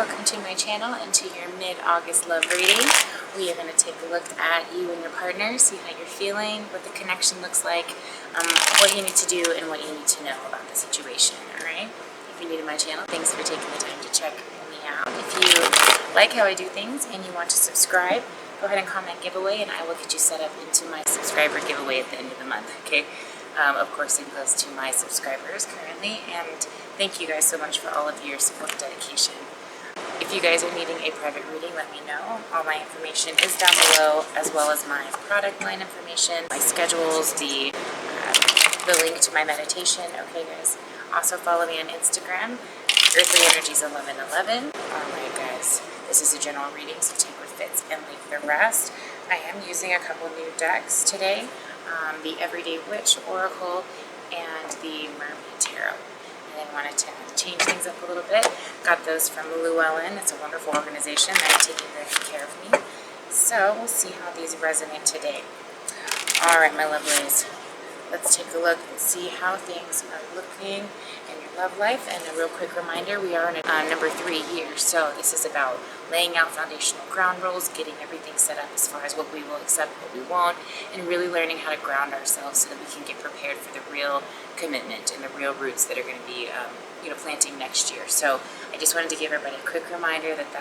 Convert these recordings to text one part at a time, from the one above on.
welcome to my channel and to your mid-August love reading. We are going to take a look at you and your partner, see how you're feeling, what the connection looks like, what you need to do, and what you need to know about the situation, alright? If you're new to my channel, thanks for taking the time to check me out. If you like how I do things and you want to subscribe, go ahead and comment giveaway and I will get you set up into my subscriber giveaway at the end of the month, okay? Of course, it goes to my subscribers currently, and thank you guys so much for all of your support and dedication. If you guys are needing a private reading, let me know. All my information is down below, as well as my product line information, my schedules, the link to my meditation. Okay, guys. Also follow me on Instagram, Earthly Energies 1111. Alright, guys. This is a general reading, so take what fits and leave the rest. I am using a couple new decks today. The Everyday Witch Oracle and the Mermaid Tarot. And I wanted to change things up a little bit. Got those from Llewellyn. It's a wonderful organization that is taking very good care of me. So we'll see how these resonate today. Alright, my lovelies. Let's take a look and see how things are looking in your love life. And a real quick reminder, we are in number 3 year. So this is about laying out foundational ground rules, getting everything set up as far as what we will accept, what we won't, and really learning how to ground ourselves so that we can get prepared for the real commitment and the real roots that are going to be planting next year. So I just wanted to give everybody a quick reminder that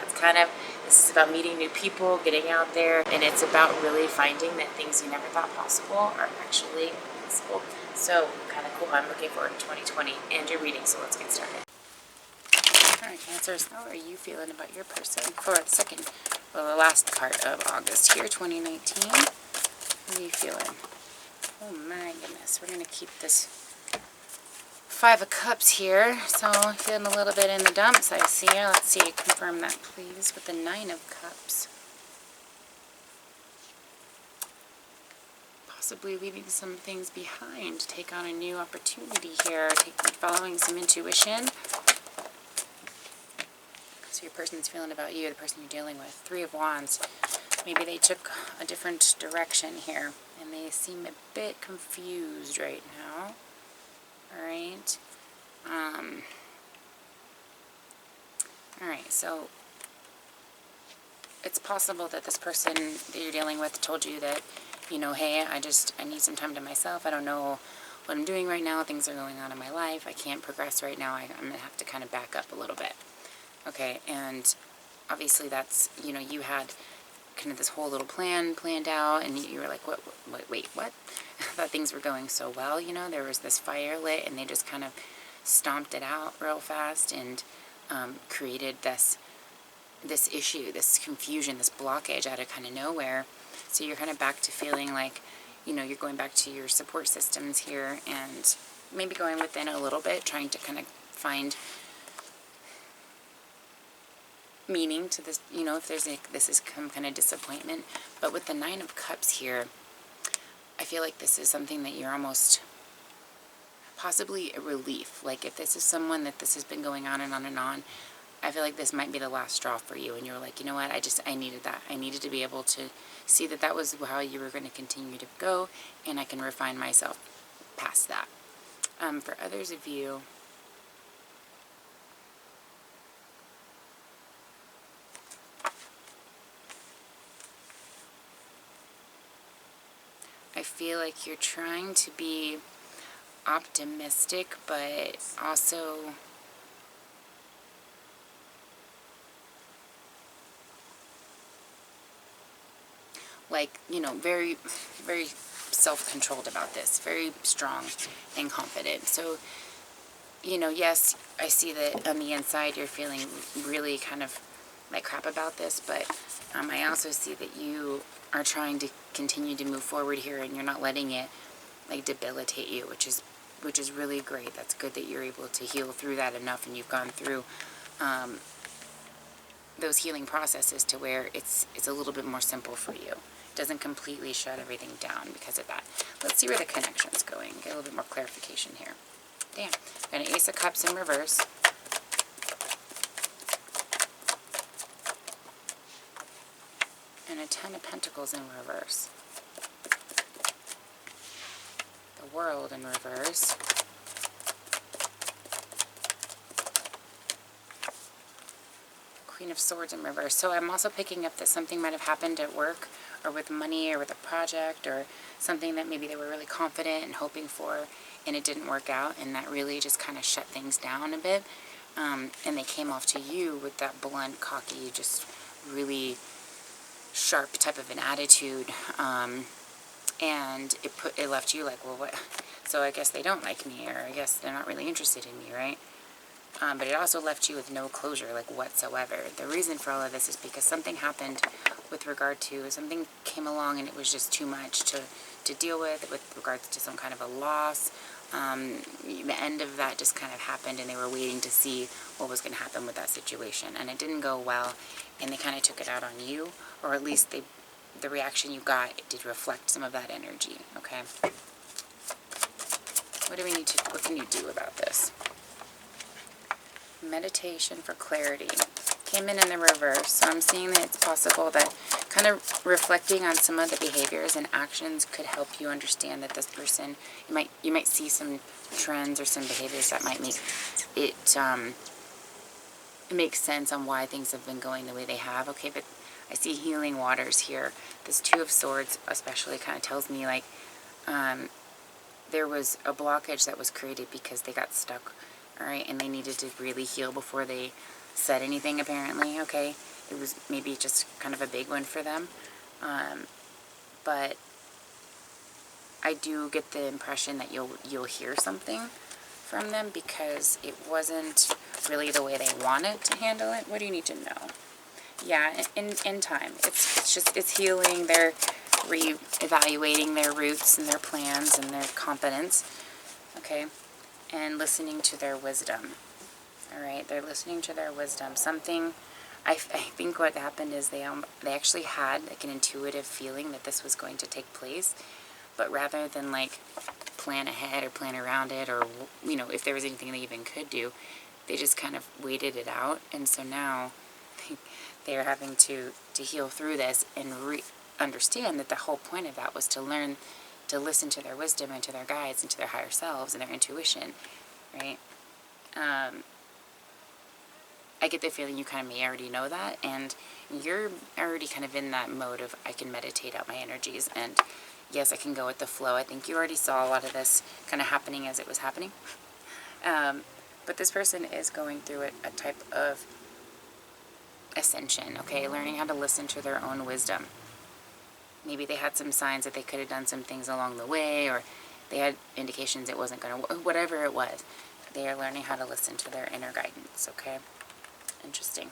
this is about meeting new people, getting out there, and it's about really finding that things you never thought possible are actually possible. So kind of cool. I'm looking forward to 2020 and your reading, so let's get started. Alright, Cancers, how are you feeling about your person for the last part of August here, 2019? How are you feeling? Oh my goodness, we're going to keep this 5 of Cups here, so feeling a little bit in the dumps, I see. Let's see, confirm that please with the 9 of Cups. Possibly leaving some things behind, take on a new opportunity here, following some intuition. So your person's feeling about you, the person you're dealing with. 3 of Wands. Maybe they took a different direction here, and they seem a bit confused right now. Alright. Alright, so it's possible that this person that you're dealing with told you that, hey, I need some time to myself. I don't know what I'm doing right now. Things are going on in my life. I can't progress right now. I'm going to have to kind of back up a little bit. Okay, and obviously that's, you had kind of this whole little plan planned out, and you were like, wait, what? I thought things were going so well, there was this fire lit, and they just kind of stomped it out real fast and created this issue, this confusion, this blockage out of kind of nowhere. So you're kind of back to feeling like, you're going back to your support systems here, and maybe going within a little bit, trying to kind of find meaning to this, if there's this is some kind of disappointment. But with the 9 of Cups here, I feel like this is something that you're almost possibly a relief. Like if this is someone that this has been going on and on and on, I feel like this might be the last straw for you, and you're like, you know what, I needed that. I needed to be able to see that was how you were going to continue to go, and I can refine myself past that. For others of you, I feel like you're trying to be optimistic, but also like, very, very self-controlled about this, very strong and confident. So, yes, I see that on the inside you're feeling really kind of like crap about this, but I also see that you are trying to continue to move forward here, and you're not letting it like debilitate you, which is really great. That's good that you're able to heal through that enough, and you've gone through those healing processes to where it's a little bit more simple for you. It doesn't completely shut everything down because of that. Let's see where the connection's going. Get a little bit more clarification here. Damn. Got an Ace of Cups in reverse. And a 10 of Pentacles in reverse. The World in reverse. Queen of Swords in reverse. So I'm also picking up that something might have happened at work or with money or with a project or something that maybe they were really confident and hoping for and it didn't work out, and that really just kind of shut things down a bit. And they came off to you with that blunt, cocky, just really sharp type of an attitude. And it left you like, well, what? So I guess they don't like me, or I guess they're not really interested in me, right? But it also left you with no closure, like whatsoever. The reason for all of this is because something happened with regard to, something came along and it was just too much to deal with regards to some kind of a loss. The end of that just kind of happened, and they were waiting to see what was going to happen with that situation. And it didn't go well, and they kind of took it out on you, or at least the reaction you got did reflect some of that energy, okay? What can you do about this? Meditation for clarity. Came in the reverse, so I'm seeing that it's possible that kind of reflecting on some of the behaviors and actions could help you understand that this person, you might see some trends or some behaviors that might make it make sense on why things have been going the way they have, okay? But I see healing waters here. This Two of Swords especially kind of tells me like there was a blockage that was created because they got stuck, all right, and they needed to really heal before they said anything, apparently, okay? It was maybe just kind of a big one for them, but I do get the impression that you'll hear something from them because it wasn't really the way they wanted to handle it. What do you need to know? Yeah, in time. It's healing. They're re-evaluating their roots and their plans and their confidence, okay? And listening to their wisdom. All right, they're listening to their wisdom. Something, I think what happened is they actually had like an intuitive feeling that this was going to take place, but rather than like plan ahead or plan around it, or you know, if there was anything they even could do, they just kind of waited it out. And so now they're having to heal through this and understand that the whole point of that was to learn to listen to their wisdom and to their guides and to their higher selves and their intuition, right? I get the feeling you kind of may already know that, and you're already kind of in that mode of I can meditate out my energies, and yes, I can go with the flow. I think you already saw a lot of this kind of happening as it was happening. But this person is going through a type of ascension, okay? Learning how to listen to their own wisdom. Maybe they had some signs that they could have done some things along the way, or they had indications it wasn't going to, whatever it was. They are learning how to listen to their inner guidance, okay? Interesting.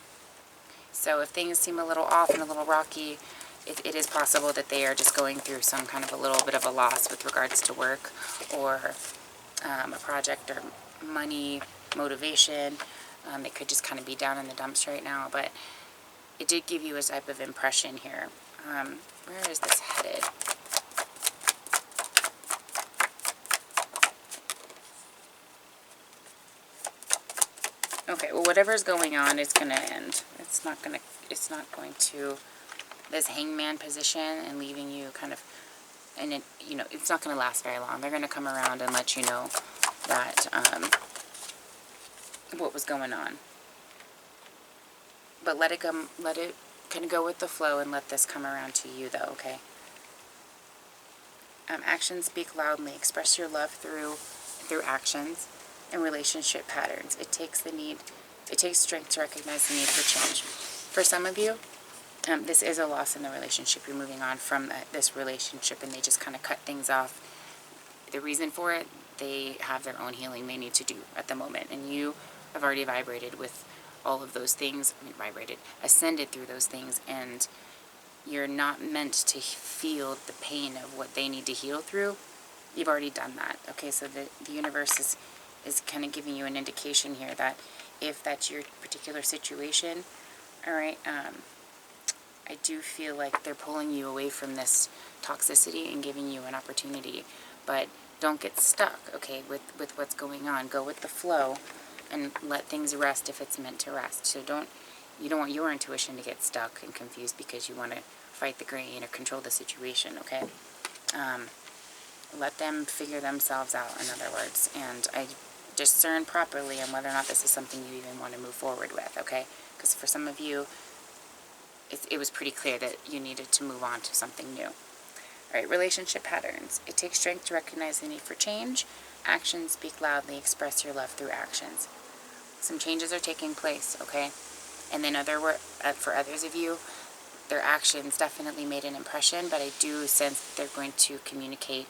So if things seem a little off and a little rocky, it is possible that they are just going through some kind of a little bit of a loss with regards to work or a project or money, motivation. They could just kind of be down in the dumps right now, but it did give you a type of impression here. Where is this headed? Okay, well, whatever's going on is going to end. It's not going to, this hangman position and leaving you kind of, and it, you know, it's not going to last very long. They're going to come around and let you know that, what was going on. But let it kind of go with the flow and let this come around to you, though, okay? Actions speak loudly. Express your love through actions and relationship patterns. It takes strength to recognize the need for change. For some of you, this is a loss in the relationship. You're moving on from this relationship, and they just kind of cut things off. The reason for it, they have their own healing they need to do at the moment, and you have already vibrated with all of those things. Ascended through those things, and you're not meant to feel the pain of what they need to heal through. You've already done that, okay? So the universe is kind of giving you an indication here that if that's your particular situation, all right, I do feel like they're pulling you away from this toxicity and giving you an opportunity. But don't get stuck, okay, with what's going on. Go with the flow and let things rest if it's meant to rest. So you don't want your intuition to get stuck and confused because you want to fight the grain or control the situation, okay? Let them figure themselves out, in other words, and I discern properly on whether or not this is something you even want to move forward with, okay? because for some of you, it was pretty clear that you needed to move on to something new. All right, relationship patterns. It takes strength to recognize the need for change. Actions speak loudly. Express your love through actions. Some changes are taking place, okay? And then for others of you, their actions definitely made an impression, but I do sense that they're going to communicate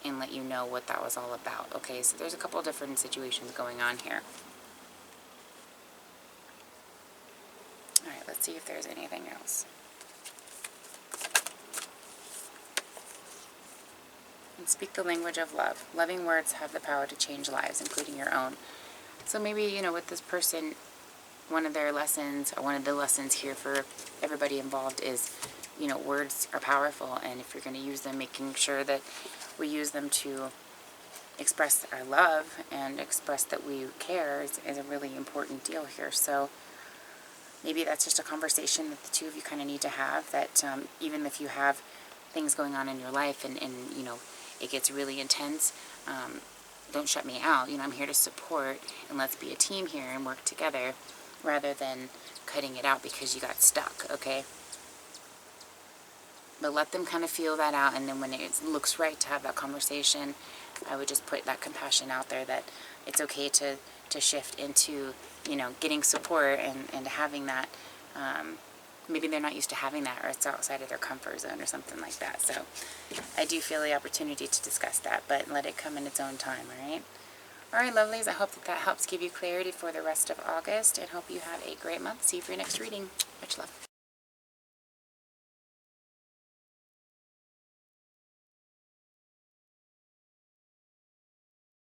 and let you know what that was all about, okay? So there's a couple different situations going on here. All right, let's see if there's anything else. And speak the language of love. Loving words have the power to change lives, including your own. So maybe, with this person, one of their lessons, or one of the lessons here for everybody involved is, words are powerful, and if you're going to use them, making sure that we use them to express our love and express that we care is a really important deal here. So maybe that's just a conversation that the two of you kind of need to have, that even if you have things going on in your life and it gets really intense, don't shut me out. I'm here to support, and let's be a team here and work together rather than cutting it out because you got stuck, okay? But let them kind of feel that out, and then when it looks right to have that conversation, I would just put that compassion out there that it's okay to shift into, getting support and having that. Maybe they're not used to having that, or it's outside of their comfort zone or something like that. So I do feel the opportunity to discuss that, but let it come in its own time, all right? All right, lovelies, I hope that helps give you clarity for the rest of August, and hope you have a great month. See you for your next reading. Much love.